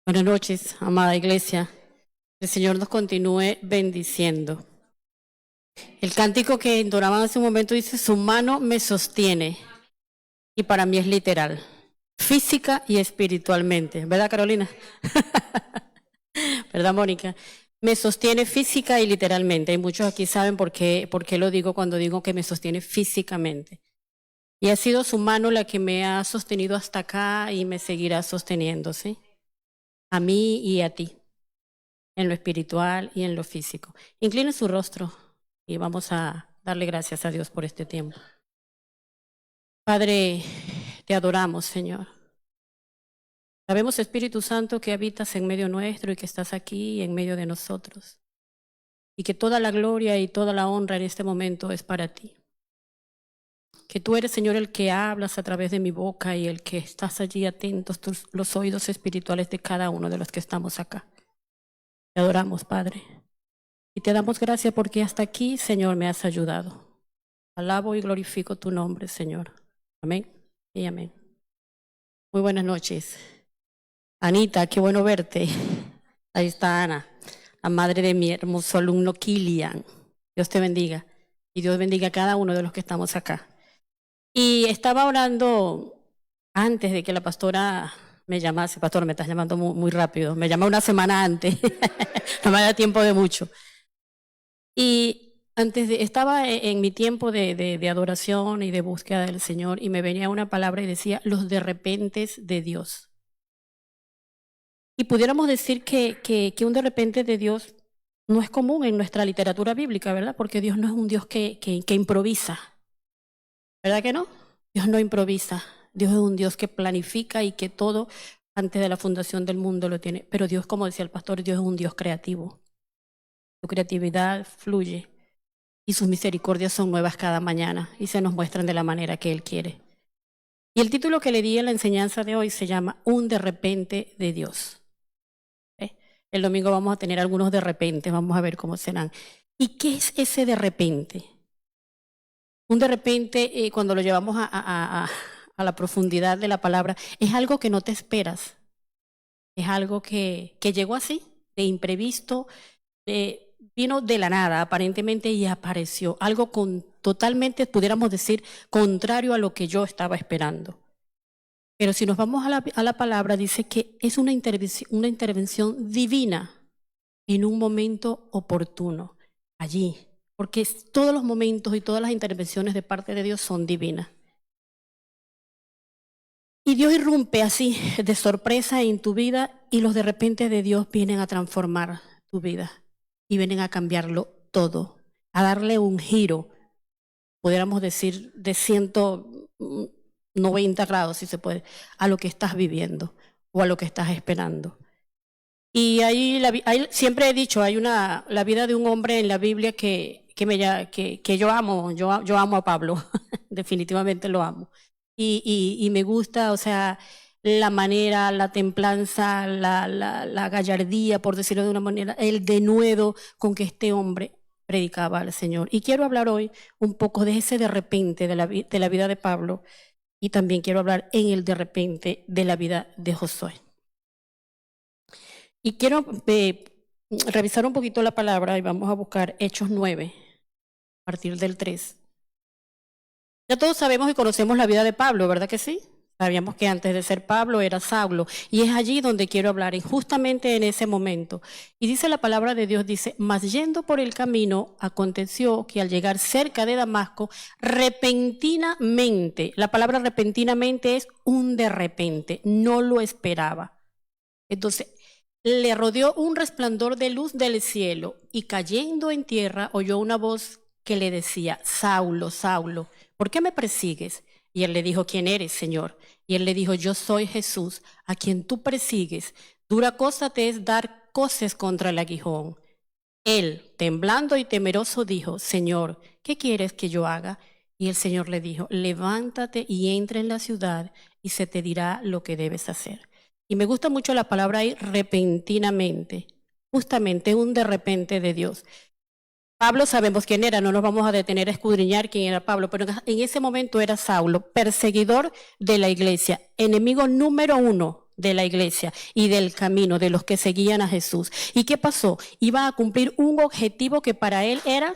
Buenas noches, amada iglesia. El Señor nos continúe bendiciendo. El cántico que entonaban hace un momento dice, su mano me sostiene. Y para mí es literal, física y espiritualmente. ¿Verdad, Carolina? ¿Verdad, Mónica? Me sostiene física y literalmente. Y muchos aquí saben por qué lo digo cuando digo que me sostiene físicamente. Y ha sido su mano la que me ha sostenido hasta acá y me seguirá sosteniendo, ¿sí? A mí y a ti, en lo espiritual y en lo físico. Incline su rostro y vamos a darle gracias a Dios por este tiempo. Padre, te adoramos, Señor. Sabemos, Espíritu Santo, que habitas en medio nuestro y que estás aquí en medio de nosotros. Y que toda la gloria y toda la honra en este momento es para ti. Que tú eres, Señor, el que hablas a través de mi boca y el que estás allí atentos los oídos espirituales de cada uno de los que estamos acá. Te adoramos, Padre. Y te damos gracias porque hasta aquí, Señor, me has ayudado. Alabo y glorifico tu nombre, Señor. Amén y amén. Muy buenas noches. Anita, qué bueno verte. Ahí está Ana, la madre de mi hermoso alumno Kilian. Dios te bendiga. Y Dios bendiga a cada uno de los que estamos acá. Y estaba orando antes de que la pastora me llamase. Pastor, me estás llamando muy rápido. Me llama una semana antes. No me da tiempo de mucho. Y estaba en mi tiempo de adoración y de búsqueda del Señor y me venía una palabra y decía, los de repentes de Dios. Y pudiéramos decir que un de repente de Dios no es común en nuestra literatura bíblica, ¿verdad? Porque Dios no es un Dios que improvisa, ¿verdad que no? Dios no improvisa, Dios es un Dios que planifica y que todo antes de la fundación del mundo lo tiene. Pero Dios, como decía el pastor, Dios es un Dios creativo. Su creatividad fluye. Y sus misericordias son nuevas cada mañana y se nos muestran de la manera que Él quiere. Y el título que le di en la enseñanza de hoy se llama Un de repente de Dios. El domingo vamos a tener algunos de repente, vamos a ver cómo serán. ¿Y qué es ese de repente? Un de repente, cuando lo llevamos a la profundidad de la palabra, es algo que no te esperas. Es algo que llegó así, de imprevisto, vino de la nada aparentemente y apareció. Algo totalmente, pudiéramos decir, contrario a lo que yo estaba esperando. Pero si nos vamos a la palabra, dice que es una intervención divina en un momento oportuno, allí. Porque todos los momentos y todas las intervenciones de parte de Dios son divinas. Y Dios irrumpe así, de sorpresa en tu vida, y los de repente de Dios vienen a transformar tu vida. Y vienen a cambiarlo todo, a darle un giro, pudiéramos decir, de 190 grados, si se puede, a lo que estás viviendo o a lo que estás esperando. Y ahí siempre he dicho, hay la vida de un hombre en la Biblia que yo amo, yo amo a Pablo, definitivamente lo amo. Y me gusta, o sea, la manera, la templanza, la gallardía, por decirlo de una manera, el denuedo con que este hombre predicaba al Señor. Y quiero hablar hoy un poco de ese de repente de la vida de Pablo y también quiero hablar en el de repente de la vida de Josué. Y quiero revisar un poquito la palabra y vamos a buscar Hechos 9, a partir del 3. Ya todos sabemos y conocemos la vida de Pablo, ¿verdad que sí? Sabíamos que antes de ser Pablo era Saulo, y es allí donde quiero hablar, justamente en ese momento. Y dice la palabra de Dios, dice, mas yendo por el camino, aconteció que al llegar cerca de Damasco, repentinamente, la palabra repentinamente es un de repente, no lo esperaba. Entonces, le rodeó un resplandor de luz del cielo, y cayendo en tierra, oyó una voz que le decía, Saulo, Saulo, ¿por qué me persigues? Y él le dijo, ¿quién eres, Señor? Y él le dijo, yo soy Jesús, a quien tú persigues. Dura cosa te es dar coces contra el aguijón. Él, temblando y temeroso, dijo, Señor, ¿qué quieres que yo haga? Y el Señor le dijo, levántate y entra en la ciudad y se te dirá lo que debes hacer. Y me gusta mucho la palabra ahí, repentinamente, justamente un de repente de Dios. Pablo sabemos quién era, no nos vamos a detener a escudriñar quién era Pablo, pero en ese momento era Saulo, perseguidor de la iglesia, enemigo número 1 de la iglesia y del camino de los que seguían a Jesús. ¿Y qué pasó? Iba a cumplir un objetivo que para él era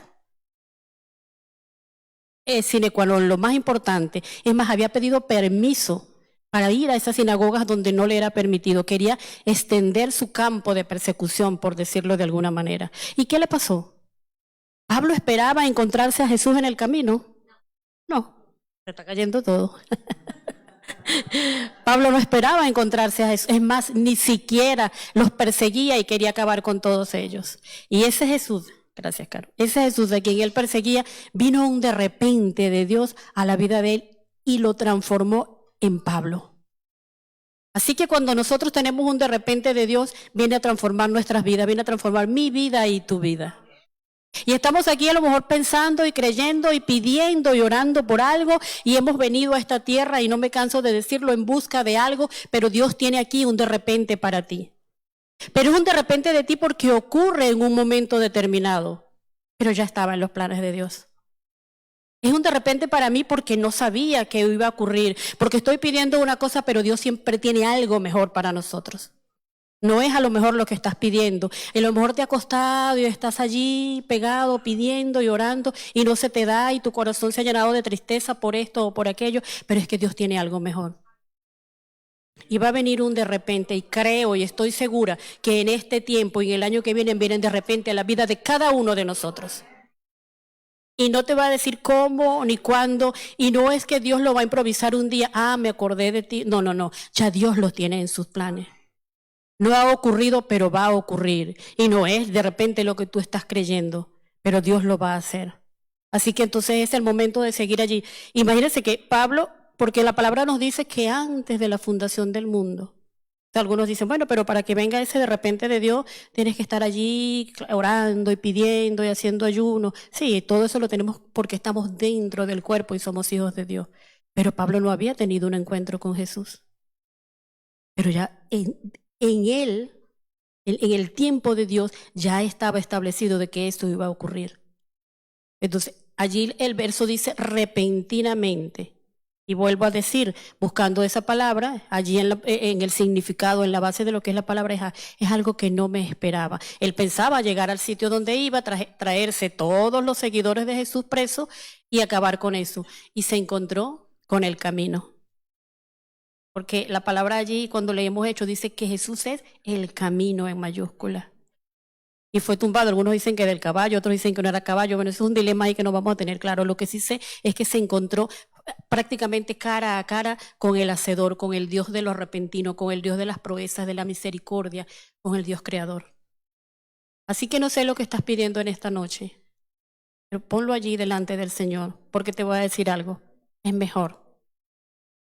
sine qua non, lo más importante. Es más, había pedido permiso para ir a esas sinagogas donde no le era permitido. Quería extender su campo de persecución, por decirlo de alguna manera. ¿Y qué le pasó? ¿Pablo esperaba encontrarse a Jesús en el camino? No, se está cayendo todo. Pablo no esperaba encontrarse a Jesús. Es más, ni siquiera los perseguía y quería acabar con todos ellos. Y ese Jesús, gracias, Caro, ese Jesús de quien él perseguía, vino un de repente de Dios a la vida de él y lo transformó en Pablo. Así que cuando nosotros tenemos un de repente de Dios, viene a transformar nuestras vidas, viene a transformar mi vida y tu vida. Y estamos aquí a lo mejor pensando y creyendo y pidiendo y orando por algo, y hemos venido a esta tierra, y no me canso de decirlo, en busca de algo, pero Dios tiene aquí un de repente para ti. Pero es un de repente de ti porque ocurre en un momento determinado, pero ya estaba en los planes de Dios. Es un de repente para mí porque no sabía que iba a ocurrir, porque estoy pidiendo una cosa, pero Dios siempre tiene algo mejor para nosotros. No es a lo mejor lo que estás pidiendo. A lo mejor te has acostado y estás allí pegado, pidiendo y orando, y no se te da, y tu corazón se ha llenado de tristeza por esto o por aquello, pero es que Dios tiene algo mejor. Y va a venir un de repente, y creo y estoy segura que en este tiempo y en el año que viene vienen de repente a la vida de cada uno de nosotros. Y no te va a decir cómo ni cuándo, y no es que Dios lo va a improvisar un día, me acordé de ti. No, ya Dios lo tiene en sus planes. No ha ocurrido, pero va a ocurrir. Y no es de repente lo que tú estás creyendo, pero Dios lo va a hacer. Así que entonces es el momento de seguir allí. Imagínense que Pablo, porque la palabra nos dice que antes de la fundación del mundo, algunos dicen, bueno, pero para que venga ese de repente de Dios, tienes que estar allí orando y pidiendo y haciendo ayuno. Sí, todo eso lo tenemos porque estamos dentro del cuerpo y somos hijos de Dios. Pero Pablo no había tenido un encuentro con Jesús. Pero ya en él, en el tiempo de Dios, ya estaba establecido de que esto iba a ocurrir. Entonces, allí el verso dice repentinamente. Y vuelvo a decir, buscando esa palabra, allí en el significado, en la base de lo que es la palabra, es algo que no me esperaba. Él pensaba llegar al sitio donde iba, traerse todos los seguidores de Jesús presos y acabar con eso. Y se encontró con el camino. Porque la palabra allí, cuando leemos Hechos, dice que Jesús es el camino en mayúscula. Y fue tumbado. Algunos dicen que del caballo, otros dicen que no era caballo. Bueno, eso es un dilema ahí que no vamos a tener claro. Lo que sí sé es que se encontró prácticamente cara a cara con el Hacedor, con el Dios de lo repentino, con el Dios de las proezas, de la misericordia, con el Dios creador. Así que no sé lo que estás pidiendo en esta noche, pero ponlo allí delante del Señor, porque te voy a decir algo. Es mejor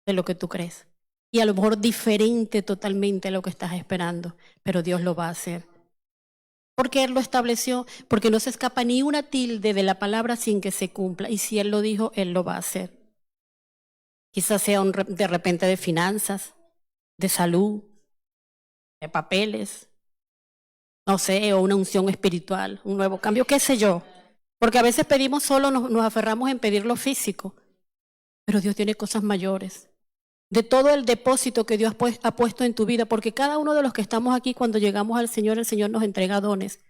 de lo que tú crees. Y a lo mejor diferente totalmente a lo que estás esperando, pero Dios lo va a hacer. Porque Él lo estableció, porque no se escapa ni una tilde de la palabra sin que se cumpla. Y si Él lo dijo, Él lo va a hacer. Quizás sea de repente de finanzas, de salud, de papeles, no sé, o una unción espiritual, un nuevo cambio, qué sé yo. Porque a veces pedimos solo, nos aferramos en pedir lo físico, pero Dios tiene cosas mayores. De todo el depósito que Dios ha puesto en tu vida, porque cada uno de los que estamos aquí, cuando llegamos al Señor, el Señor nos entrega dones,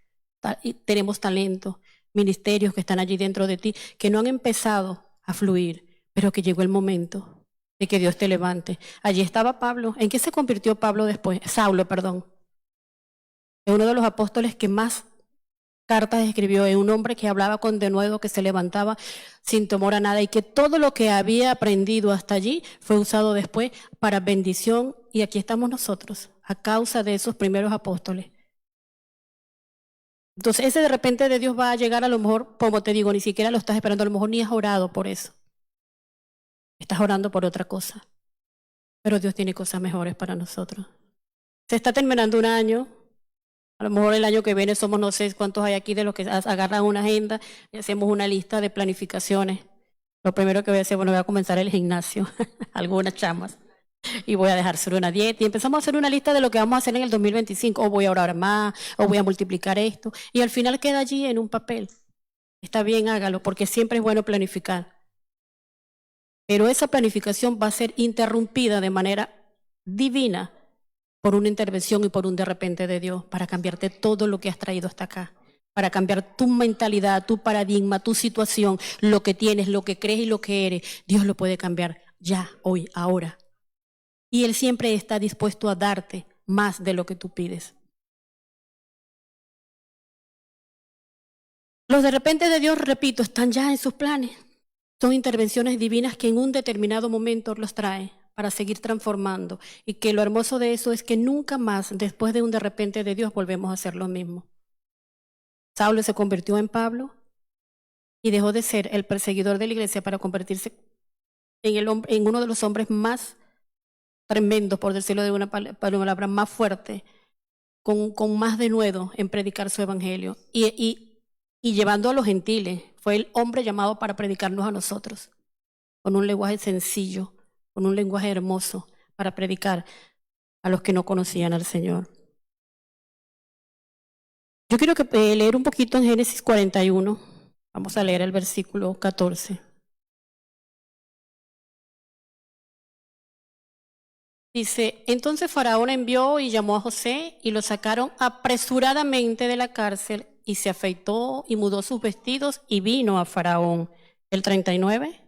y tenemos talento, ministerios que están allí dentro de ti, que no han empezado a fluir, pero que llegó el momento de que Dios te levante. Allí estaba Pablo. ¿En qué se convirtió Pablo después? Saulo, perdón. Es uno de los apóstoles que más cartas escribió, en un hombre que hablaba con denuedo, que se levantaba sin temor a nada y que todo lo que había aprendido hasta allí fue usado después para bendición, y aquí estamos nosotros a causa de esos primeros apóstoles. Entonces ese de repente de Dios va a llegar, a lo mejor, como te digo, ni siquiera lo estás esperando, a lo mejor ni has orado por eso, estás orando por otra cosa, pero Dios tiene cosas mejores para nosotros. Se está terminando un año. A lo mejor el año que viene somos, no sé cuántos hay aquí de los que agarran una agenda y hacemos una lista de planificaciones. Lo primero que voy a hacer, voy a comenzar el gimnasio, algunas chamas, y voy a dejar hacer una dieta. Y empezamos a hacer una lista de lo que vamos a hacer en el 2025. O voy a orar más, o voy a multiplicar esto. Y al final queda allí en un papel. Está bien, hágalo, porque siempre es bueno planificar. Pero esa planificación va a ser interrumpida de manera divina por una intervención y por un de repente de Dios, para cambiarte todo lo que has traído hasta acá, para cambiar tu mentalidad, tu paradigma, tu situación, lo que tienes, lo que crees y lo que eres. Dios lo puede cambiar ya, hoy, ahora. Y Él siempre está dispuesto a darte más de lo que tú pides. Los de repente de Dios, repito, están ya en sus planes. Son intervenciones divinas que en un determinado momento los trae para seguir transformando. Y que lo hermoso de eso es que nunca más, después de un de repente de Dios, volvemos a hacer lo mismo. Saulo se convirtió en Pablo y dejó de ser el perseguidor de la iglesia para convertirse en uno de los hombres más tremendos, por decirlo de una palabra, más fuerte, con más denuedo en predicar su evangelio y llevando a los gentiles. Fue el hombre llamado para predicarnos a nosotros, con un lenguaje sencillo, con un lenguaje hermoso, para predicar a los que no conocían al Señor. Yo quiero leer un poquito en Génesis 41. Vamos a leer el versículo 14. Dice, entonces Faraón envió y llamó a José y lo sacaron apresuradamente de la cárcel y se afeitó y mudó sus vestidos y vino a Faraón. El 39,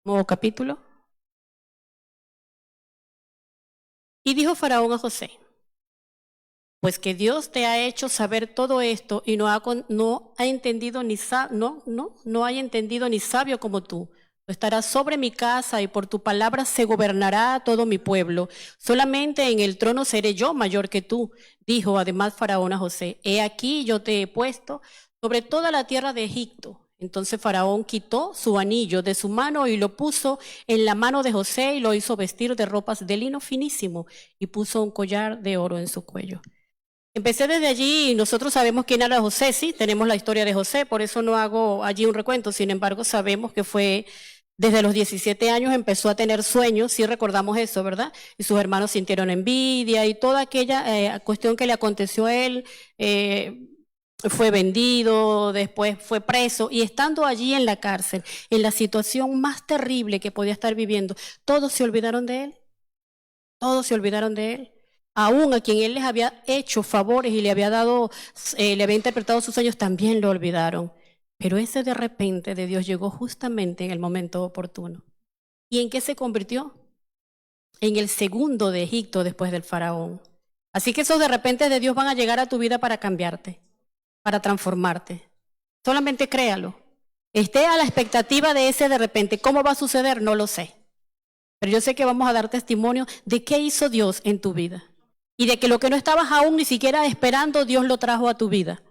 nuevo capítulo. Y dijo Faraón a José, pues que Dios te ha hecho saber todo esto y no hay entendido ni sabio como tú. Estarás sobre mi casa y por tu palabra se gobernará todo mi pueblo. Solamente en el trono seré yo mayor que tú. Dijo además Faraón a José, he aquí yo te he puesto sobre toda la tierra de Egipto. Entonces Faraón quitó su anillo de su mano y lo puso en la mano de José y lo hizo vestir de ropas de lino finísimo y puso un collar de oro en su cuello. Empecé desde allí y nosotros sabemos quién era José, sí, tenemos la historia de José, por eso no hago allí un recuento, sin embargo sabemos que fue desde los 17 años empezó a tener sueños, sí recordamos eso, ¿verdad? Y sus hermanos sintieron envidia y toda aquella cuestión que le aconteció a él, fue vendido, después fue preso y estando allí en la cárcel, en la situación más terrible que podía estar viviendo, todos se olvidaron de él, todos se olvidaron de él. Aún a quien él les había hecho favores y le había interpretado sus sueños, también lo olvidaron. Pero ese de repente de Dios llegó justamente en el momento oportuno. ¿Y en qué se convirtió? En el segundo de Egipto después del faraón. Así que esos de repente de Dios van a llegar a tu vida para cambiarte, para transformarte. Solamente créalo. Esté a la expectativa de ese de repente. ¿Cómo va a suceder? No lo sé. Pero yo sé que vamos a dar testimonio de qué hizo Dios en tu vida. Y de que lo que no estabas aún ni siquiera esperando, Dios lo trajo a tu vida.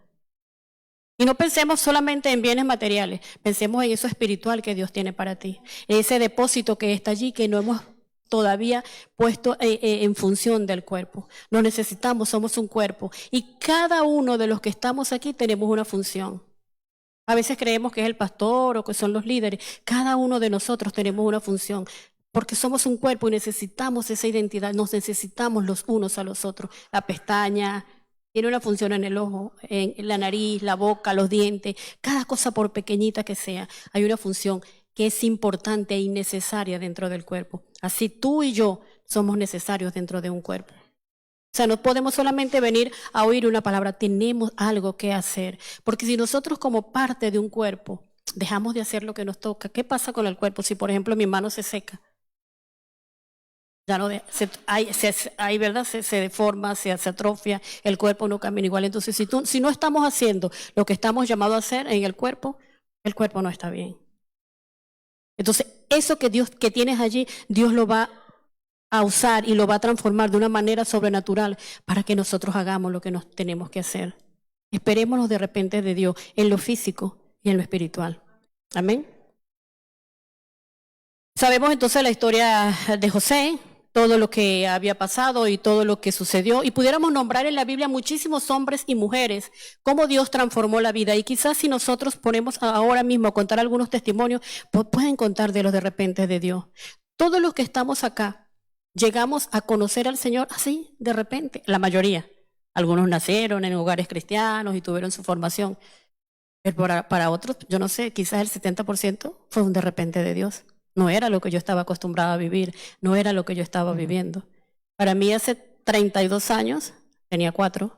Y no pensemos solamente en bienes materiales, pensemos en eso espiritual que Dios tiene para ti. Ese depósito que está allí, que no hemos todavía puesto en función del cuerpo. Nos necesitamos, somos un cuerpo. Y cada uno de los que estamos aquí tenemos una función. A veces creemos que es el pastor o que son los líderes. Cada uno de nosotros tenemos una función. Porque somos un cuerpo y necesitamos esa identidad, nos necesitamos los unos a los otros. La pestaña tiene una función en el ojo, en la nariz, la boca, los dientes, cada cosa por pequeñita que sea, hay una función que es importante e innecesaria dentro del cuerpo. Así tú y yo somos necesarios dentro de un cuerpo. O sea, no podemos solamente venir a oír una palabra, tenemos algo que hacer. Porque si nosotros como parte de un cuerpo dejamos de hacer lo que nos toca, ¿qué pasa con el cuerpo? Si por ejemplo mi mano se seca. Ya no ¿verdad? Se deforma, se atrofia, el cuerpo no camina igual. Entonces, si no estamos haciendo lo que estamos llamados a hacer en el cuerpo no está bien. Entonces, eso que tienes allí, Dios lo va a usar y lo va a transformar de una manera sobrenatural para que nosotros hagamos lo que nos tenemos que hacer. Esperémonos de repente de Dios en lo físico y en lo espiritual. Amén. Sabemos entonces la historia de José, todo lo que había pasado y todo lo que sucedió. Y pudiéramos nombrar en la Biblia muchísimos hombres y mujeres, cómo Dios transformó la vida. Y quizás si nosotros ponemos ahora mismo a contar algunos testimonios, pues pueden contar de los de repente de Dios. Todos los que estamos acá, llegamos a conocer al Señor así, de repente, la mayoría. Algunos nacieron en hogares cristianos y tuvieron su formación. Pero para otros, yo no sé, quizás el 70% fue un de repente de Dios. No era lo que yo estaba acostumbrada a vivir, no era lo que yo estaba viviendo. Para mí hace 32 años, tenía 4,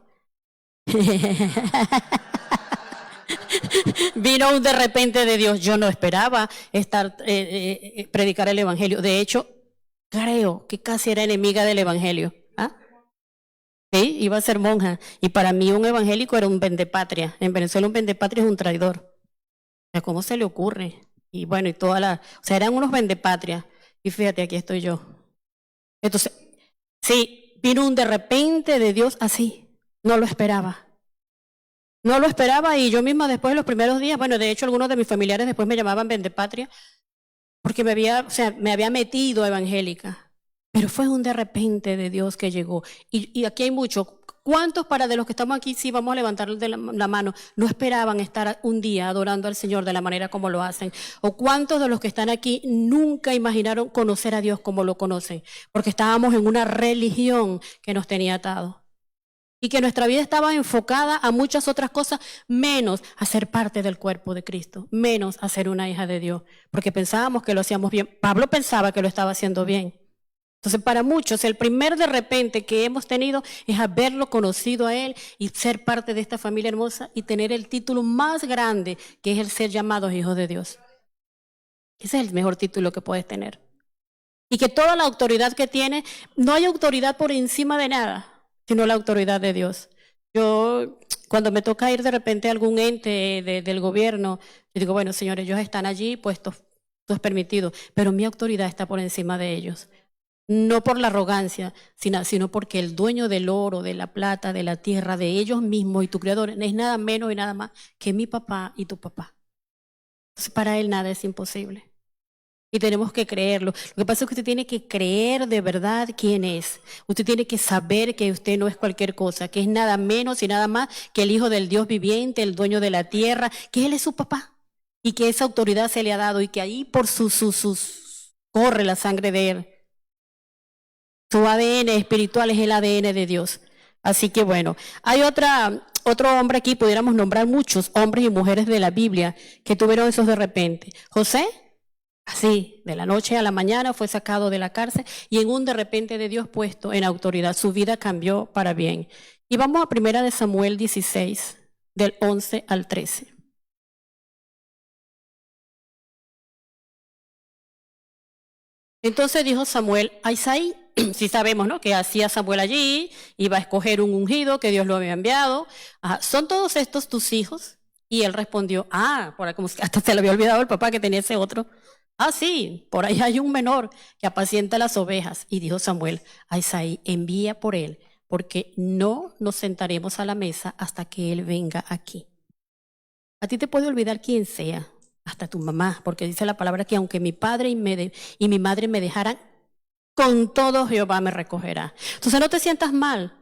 vino un de repente de Dios. Yo no esperaba predicar el evangelio. De hecho, creo que casi era enemiga del evangelio. ¿Ah? Sí, iba a ser monja. Y para mí un evangélico era un vendepatria. En Venezuela un vendepatria es un traidor. O sea, ¿cómo se le ocurre? Y bueno, o sea, eran unos vendepatrias. Y fíjate, aquí estoy yo. Entonces, sí, vino un de repente de Dios así. No lo esperaba. No lo esperaba y yo misma después de los primeros días, bueno, de hecho algunos de mis familiares después me llamaban vendepatria porque me había metido evangélica. Pero fue un de repente de Dios que llegó. Y aquí hay mucho. ¿Cuántos de los que estamos aquí, sí vamos a levantar la mano, no esperaban estar un día adorando al Señor de la manera como lo hacen? ¿O cuántos de los que están aquí nunca imaginaron conocer a Dios como lo conocen? Porque estábamos en una religión que nos tenía atados. Y que nuestra vida estaba enfocada a muchas otras cosas, menos a ser parte del cuerpo de Cristo, menos a ser una hija de Dios, porque pensábamos que lo hacíamos bien. Pablo pensaba que lo estaba haciendo bien. Entonces, para muchos, el primer de repente que hemos tenido es haberlo conocido a Él y ser parte de esta familia hermosa y tener el título más grande, que es el ser llamados hijos de Dios. Ese es el mejor título que puedes tener. Y que toda la autoridad que tiene, no hay autoridad por encima de nada, sino la autoridad de Dios. Yo, cuando me toca ir de repente a algún ente del gobierno, yo digo, bueno, señores, ellos están allí puestos, todo es permitido, pero mi autoridad está por encima de ellos. No por la arrogancia, sino porque el dueño del oro, de la plata, de la tierra, de ellos mismos y tu creador, es nada menos y nada más que mi papá y tu papá. Entonces, para él nada es imposible. Y tenemos que creerlo. Lo que pasa es que usted tiene que creer de verdad quién es. Usted tiene que saber que usted no es cualquier cosa, que es nada menos y nada más que el Hijo del Dios viviente, el dueño de la tierra, que Él es su papá y que esa autoridad se le ha dado y que ahí por sus corre la sangre de Él. Su ADN espiritual es el ADN de Dios. Así que bueno, hay otro hombre aquí, pudiéramos nombrar muchos hombres y mujeres de la Biblia que tuvieron esos de repente. José, así, de la noche a la mañana fue sacado de la cárcel y en un de repente de Dios puesto en autoridad. Su vida cambió para bien. Y vamos a 1 Samuel 16, del 11 al 13. Entonces dijo Samuel a Isaí, sí sabemos, ¿no?, que hacía Samuel allí, iba a escoger un ungido que Dios lo había enviado. Ajá, ¿son todos estos tus hijos? Y él respondió, por ahí como hasta se le había olvidado el papá que tenía ese otro. Sí, por ahí hay un menor que apacienta las ovejas. Y dijo Samuel a Isaí, envía por él, porque no nos sentaremos a la mesa hasta que él venga aquí. A ti te puede olvidar quién sea, hasta tu mamá, porque dice la palabra que aunque mi padre y mi madre me dejaran, con todo Jehová me recogerá. Entonces no te sientas mal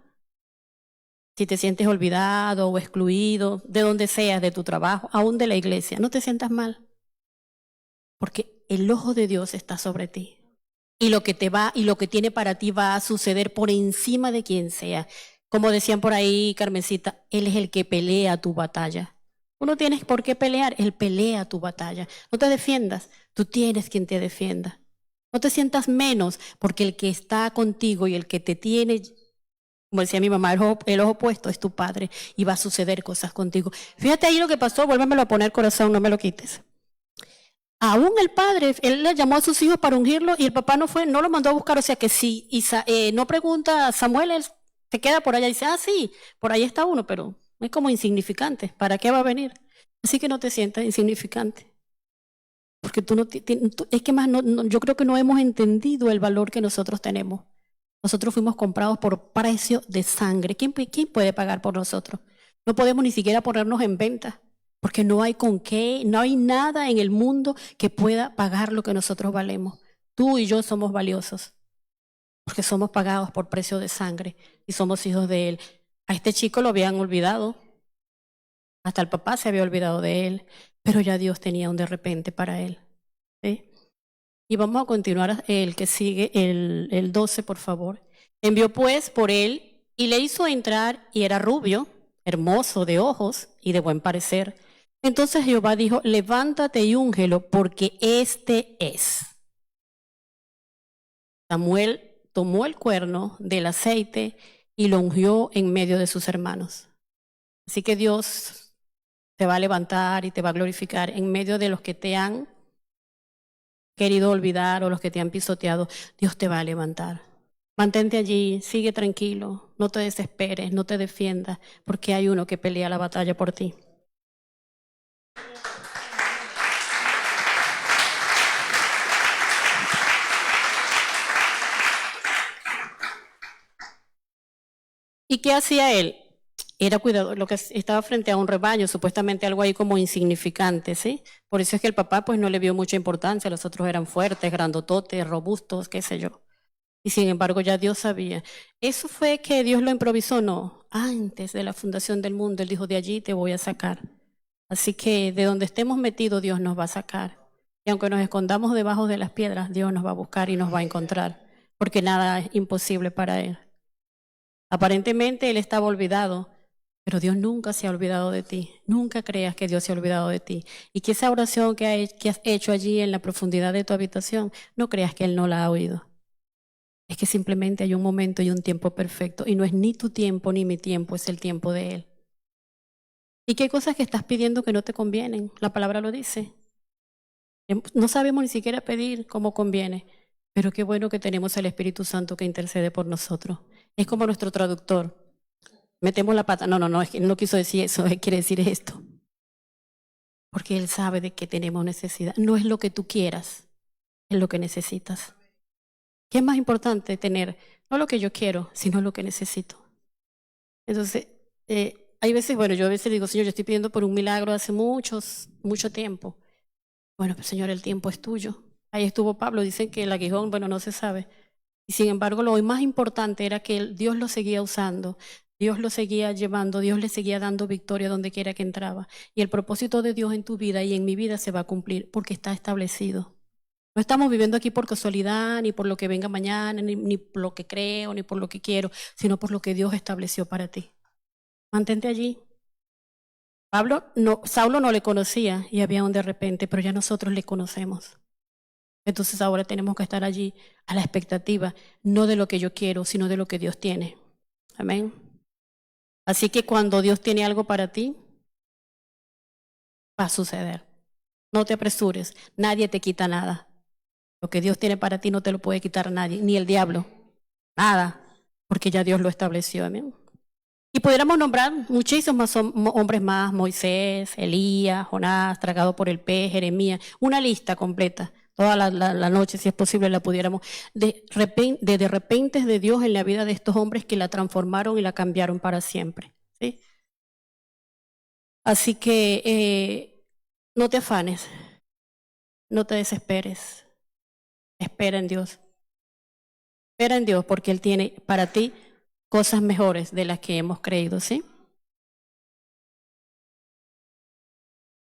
si te sientes olvidado o excluido, de donde seas, de tu trabajo, aún de la iglesia. No te sientas mal, porque el ojo de Dios está sobre ti. Y lo que tiene para ti va a suceder por encima de quien sea. Como decían por ahí, Carmencita, Él es el que pelea tu batalla. Tú no tienes por qué pelear, Él pelea tu batalla. No te defiendas, tú tienes quien te defienda. No te sientas menos, porque el que está contigo y el que te tiene, como decía mi mamá, el ojo puesto es tu padre y va a suceder cosas contigo. Fíjate ahí lo que pasó, vuélvemelo a poner, corazón, no me lo quites. Aún el padre, él le llamó a sus hijos para ungirlo y el papá no lo mandó a buscar. O sea que si no pregunta a Samuel, él se queda por allá y dice, sí, por ahí está uno, pero es como insignificante. ¿Para qué va a venir? Así que no te sientas insignificante. Porque es que más yo creo que no hemos entendido el valor que nosotros tenemos. Nosotros fuimos comprados por precio de sangre. ¿Quién puede pagar por nosotros? No podemos ni siquiera ponernos en venta. Porque no hay con qué, no hay nada en el mundo que pueda pagar lo que nosotros valemos. Tú y yo somos valiosos, porque somos pagados por precio de sangre y somos hijos de Él. A este chico lo habían olvidado, hasta el papá se había olvidado de él, pero ya Dios tenía un de repente para él. ¿Sí? Y vamos a continuar el que sigue, el 12, por favor. Envió pues por él y le hizo entrar y era rubio, hermoso de ojos y de buen parecer. Entonces Jehová dijo, levántate y úngelo, porque este es. Samuel tomó el cuerno del aceite y lo ungió en medio de sus hermanos. Así que Dios te va a levantar y te va a glorificar en medio de los que te han querido olvidar o los que te han pisoteado. Dios te va a levantar. Mantente allí, sigue tranquilo, no te desesperes, no te defiendas, porque hay uno que pelea la batalla por ti. ¿Y qué hacía él? Era cuidador, lo que estaba frente a un rebaño, supuestamente algo ahí como insignificante, ¿sí? Por eso es que el papá pues no le vio mucha importancia, los otros eran fuertes, grandototes, robustos, qué sé yo. Y sin embargo ya Dios sabía. ¿Eso fue que Dios lo improvisó? No, antes de la fundación del mundo, Él dijo, de allí te voy a sacar. Así que de donde estemos metidos, Dios nos va a sacar. Y aunque nos escondamos debajo de las piedras, Dios nos va a buscar y nos va a encontrar, porque nada es imposible para Él. Aparentemente Él estaba olvidado, pero Dios nunca se ha olvidado de ti. Nunca creas que Dios se ha olvidado de ti. Y que esa oración que has hecho allí en la profundidad de tu habitación, no creas que Él no la ha oído. Es que simplemente hay un momento y un tiempo perfecto. Y no es ni tu tiempo ni mi tiempo, es el tiempo de Él. ¿Y qué cosas que estás pidiendo que no te convienen? La palabra lo dice. No sabemos ni siquiera pedir como conviene. Pero qué bueno que tenemos el Espíritu Santo que intercede por nosotros. Es como nuestro traductor. Metemos la pata. No, es que no quiso decir eso, quiere decir esto. Porque Él sabe de que tenemos necesidad. No es lo que tú quieras, es lo que necesitas. ¿Qué es más importante tener? No lo que yo quiero, sino lo que necesito. Entonces, hay veces, bueno, yo a veces digo, Señor, yo estoy pidiendo por un milagro hace mucho tiempo. Bueno, pues Señor, el tiempo es tuyo. Ahí estuvo Pablo, dicen que el aguijón, bueno, no se sabe. Y sin embargo, lo más importante era que Dios lo seguía usando, Dios lo seguía llevando, Dios le seguía dando victoria donde quiera que entraba. Y el propósito de Dios en tu vida y en mi vida se va a cumplir porque está establecido. No estamos viviendo aquí por casualidad, ni por lo que venga mañana, ni por lo que creo, ni por lo que quiero, sino por lo que Dios estableció para ti. Mantente allí. Saulo no le conocía y había un de repente, pero ya nosotros le conocemos. Entonces ahora tenemos que estar allí a la expectativa, no de lo que yo quiero, sino de lo que Dios tiene. Amén. Así que cuando Dios tiene algo para ti, va a suceder. No te apresures, nadie te quita nada. Lo que Dios tiene para ti no te lo puede quitar nadie, ni el diablo. Nada, porque ya Dios lo estableció. Amén. Y pudiéramos nombrar muchísimos hombres más, Moisés, Elías, Jonás, tragado por el pez, Jeremías, una lista completa. Toda la noche, si es posible, la pudiéramos. De repente de Dios en la vida de estos hombres que la transformaron y la cambiaron para siempre. ¿Sí? Así que no te afanes, no te desesperes. Espera en Dios. Espera en Dios porque Él tiene para ti cosas mejores de las que hemos creído, ¿sí?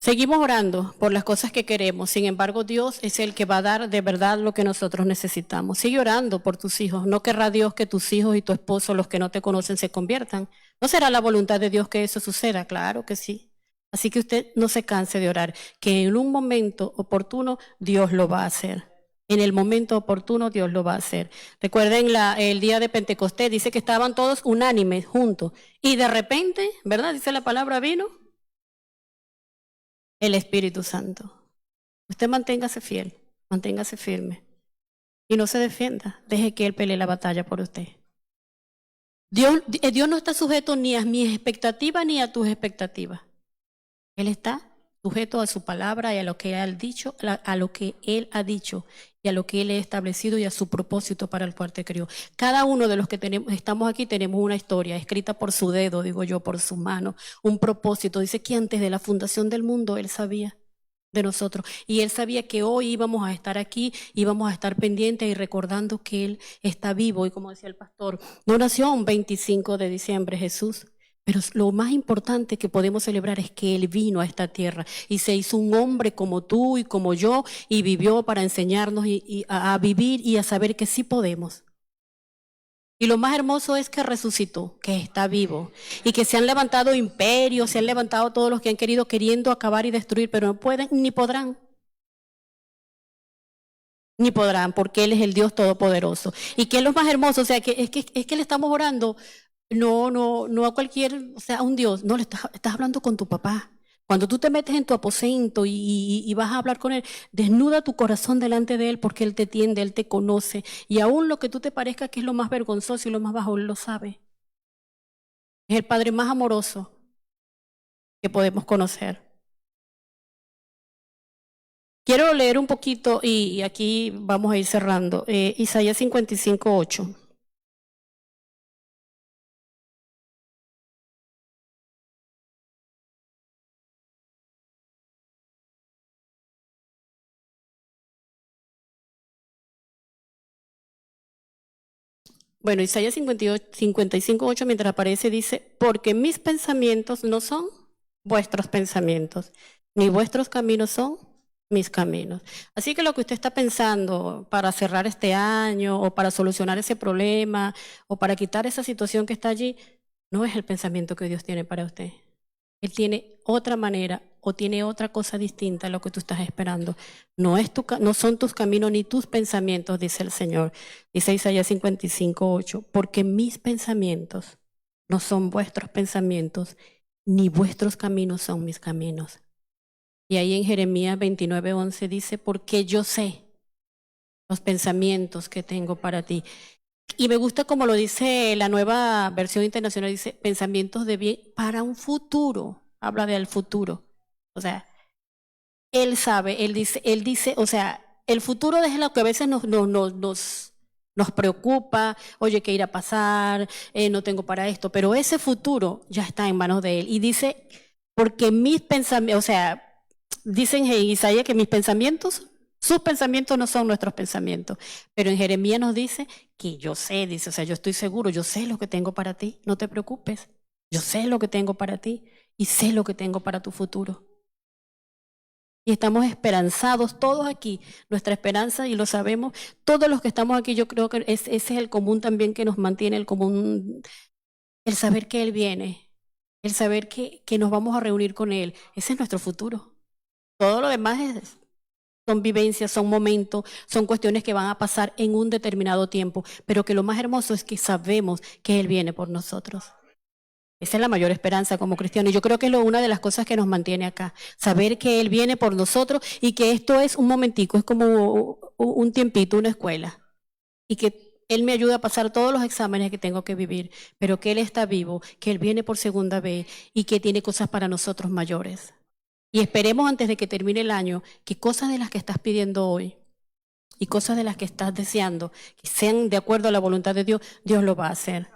Seguimos orando por las cosas que queremos, sin embargo Dios es el que va a dar de verdad lo que nosotros necesitamos. Sigue orando por tus hijos, no querrá Dios que tus hijos y tu esposo, los que no te conocen, se conviertan. ¿No será la voluntad de Dios que eso suceda? Claro que sí. Así que usted no se canse de orar, que en un momento oportuno Dios lo va a hacer. En el momento oportuno Dios lo va a hacer. Recuerden el día de Pentecostés, dice que estaban todos unánimes, juntos, y de repente, ¿verdad? Dice la palabra, vino el Espíritu Santo. Usted manténgase fiel, manténgase firme y no se defienda. Deje que Él pelee la batalla por usted. Dios no está sujeto ni a mis expectativas ni a tus expectativas. Él está sujeto a su palabra y a lo que Él ha dicho, a lo que Él ha dicho y a lo que Él ha establecido y a su propósito para el cual te crió. Cada uno de los que estamos aquí tenemos una historia escrita por su dedo, digo yo, por su mano, un propósito. Dice que antes de la fundación del mundo Él sabía de nosotros y Él sabía que hoy íbamos a estar aquí, íbamos a estar pendientes y recordando que Él está vivo. Y como decía el pastor, no nació un 25 de diciembre Jesús. Pero lo más importante que podemos celebrar es que Él vino a esta tierra y se hizo un hombre como tú y como yo y vivió para enseñarnos a vivir y a saber que sí podemos. Y lo más hermoso es que resucitó, que está vivo y que se han levantado imperios, se han levantado todos los que han queriendo acabar y destruir, pero no pueden ni podrán. ni podrán, porque Él es el Dios Todopoderoso. Y que es lo más hermoso, o sea, que es que le estamos orando, no a cualquier, o sea, a un Dios, no, estás hablando con tu papá. Cuando tú te metes en tu aposento y vas a hablar con Él, desnuda tu corazón delante de Él porque Él te entiende, Él te conoce. Y aún lo que tú te parezca que es lo más vergonzoso y lo más bajo, Él lo sabe. Es el Padre más amoroso que podemos conocer. Quiero leer un poquito y aquí vamos a ir cerrando. Isaías 55:8. Bueno, Isaías 55:8, mientras aparece, dice, porque mis pensamientos no son vuestros pensamientos, ni vuestros caminos son mis caminos. Así que lo que usted está pensando para cerrar este año o para solucionar ese problema o para quitar esa situación que está allí, no es el pensamiento que Dios tiene para usted. Él tiene otra manera o tiene otra cosa distinta a lo que tú estás esperando. No son tus caminos ni tus pensamientos, dice el Señor. Dice Isaías 55:8, porque mis pensamientos no son vuestros pensamientos, ni vuestros caminos son mis caminos. Y ahí en Jeremías 29:11 dice, porque yo sé los pensamientos que tengo para ti. Y me gusta como lo dice la nueva versión internacional, dice pensamientos de bien para un futuro, habla del futuro. O sea, Él sabe, Él dice, o sea, el futuro es lo que a veces nos preocupa, oye, ¿qué irá a pasar? No tengo para esto, pero ese futuro ya está en manos de Él. Y dice, porque mis pensamientos, o sea, dicen en Isaías que mis pensamientos, sus pensamientos no son nuestros pensamientos, pero en Jeremías nos dice que yo sé, dice, o sea, yo estoy seguro, yo sé lo que tengo para ti, no te preocupes, yo sé lo que tengo para ti y sé lo que tengo para tu futuro. Y estamos esperanzados todos aquí, nuestra esperanza, y lo sabemos, todos los que estamos aquí, yo creo que ese es el común también que nos mantiene, el común, el saber que Él viene, el saber que nos vamos a reunir con Él, ese es nuestro futuro. Todo lo demás son vivencias, son momentos, son cuestiones que van a pasar en un determinado tiempo, pero que lo más hermoso es que sabemos que Él viene por nosotros. Esa es la mayor esperanza como cristiano. Y yo creo que es una de las cosas que nos mantiene acá. Saber que Él viene por nosotros y que esto es un momentico, es como un tiempito, una escuela. Y que Él me ayuda a pasar todos los exámenes que tengo que vivir, pero que Él está vivo, que Él viene por segunda vez y que tiene cosas para nosotros mayores. Y esperemos antes de que termine el año que cosas de las que estás pidiendo hoy y cosas de las que estás deseando, que sean de acuerdo a la voluntad de Dios, Dios lo va a hacer.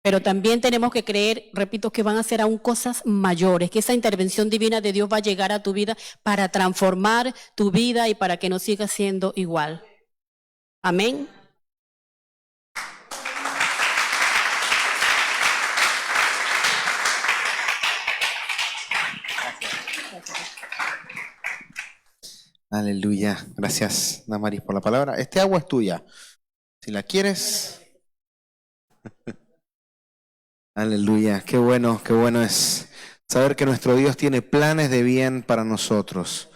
Pero también tenemos que creer, repito, que van a ser aún cosas mayores, que esa intervención divina de Dios va a llegar a tu vida para transformar tu vida y para que no siga siendo igual. Amén. Aleluya. Gracias, Damaris, por la palabra. Este agua es tuya. Si la quieres. Aleluya. Qué bueno es saber que nuestro Dios tiene planes de bien para nosotros.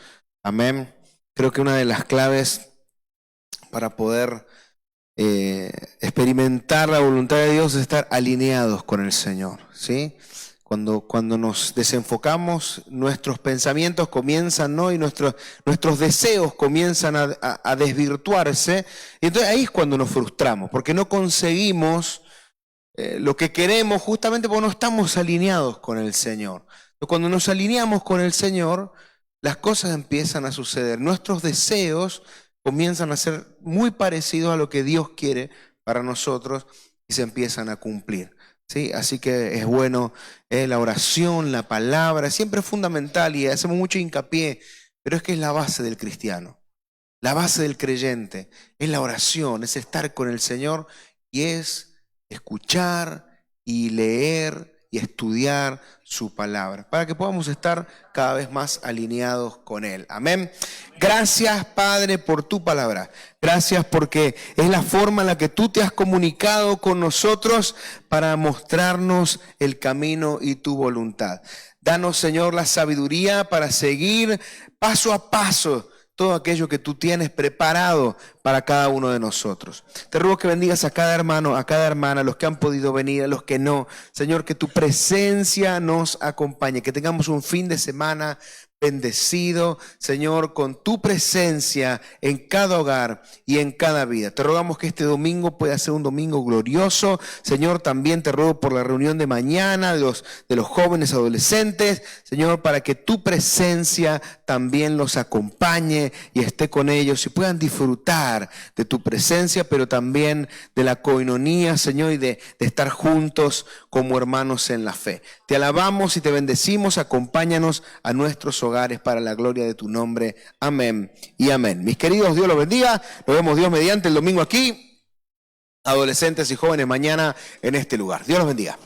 Amén. Creo que una de las claves para poder experimentar la voluntad de Dios es estar alineados con el Señor, ¿sí? Cuando nos desenfocamos, nuestros pensamientos comienzan, ¿no? Y nuestros deseos comienzan a desvirtuarse. Y entonces ahí es cuando nos frustramos, porque no conseguimos lo que queremos justamente porque no estamos alineados con el Señor. Cuando nos alineamos con el Señor, las cosas empiezan a suceder. Nuestros deseos comienzan a ser muy parecidos a lo que Dios quiere para nosotros y se empiezan a cumplir. ¿Sí? Así que es bueno la oración, la palabra, siempre es fundamental y hacemos mucho hincapié, pero es que es la base del cristiano. La base del creyente es la oración, es estar con el Señor y es escuchar y leer y estudiar su palabra, para que podamos estar cada vez más alineados con Él. Amén. Gracias, Padre, por tu palabra. Gracias porque es la forma en la que tú te has comunicado con nosotros para mostrarnos el camino y tu voluntad. Danos, Señor, la sabiduría para seguir paso a paso todo aquello que tú tienes preparado para cada uno de nosotros. Te ruego que bendigas a cada hermano, a cada hermana, a los que han podido venir, a los que no. Señor, que tu presencia nos acompañe, que tengamos un fin de semana bendecido, Señor, con tu presencia en cada hogar y en cada vida. Te rogamos que este domingo pueda ser un domingo glorioso. Señor, también te ruego por la reunión de mañana de los jóvenes adolescentes, Señor, para que tu presencia también los acompañe y esté con ellos y puedan disfrutar de tu presencia, pero también de la coinonía, Señor, y de estar juntos como hermanos en la fe. Te alabamos y te bendecimos. Acompáñanos a nuestros hogares para la gloria de tu nombre. Amén y amén. Mis queridos, Dios los bendiga. Nos vemos Dios mediante el domingo aquí. Adolescentes y jóvenes mañana en este lugar. Dios los bendiga.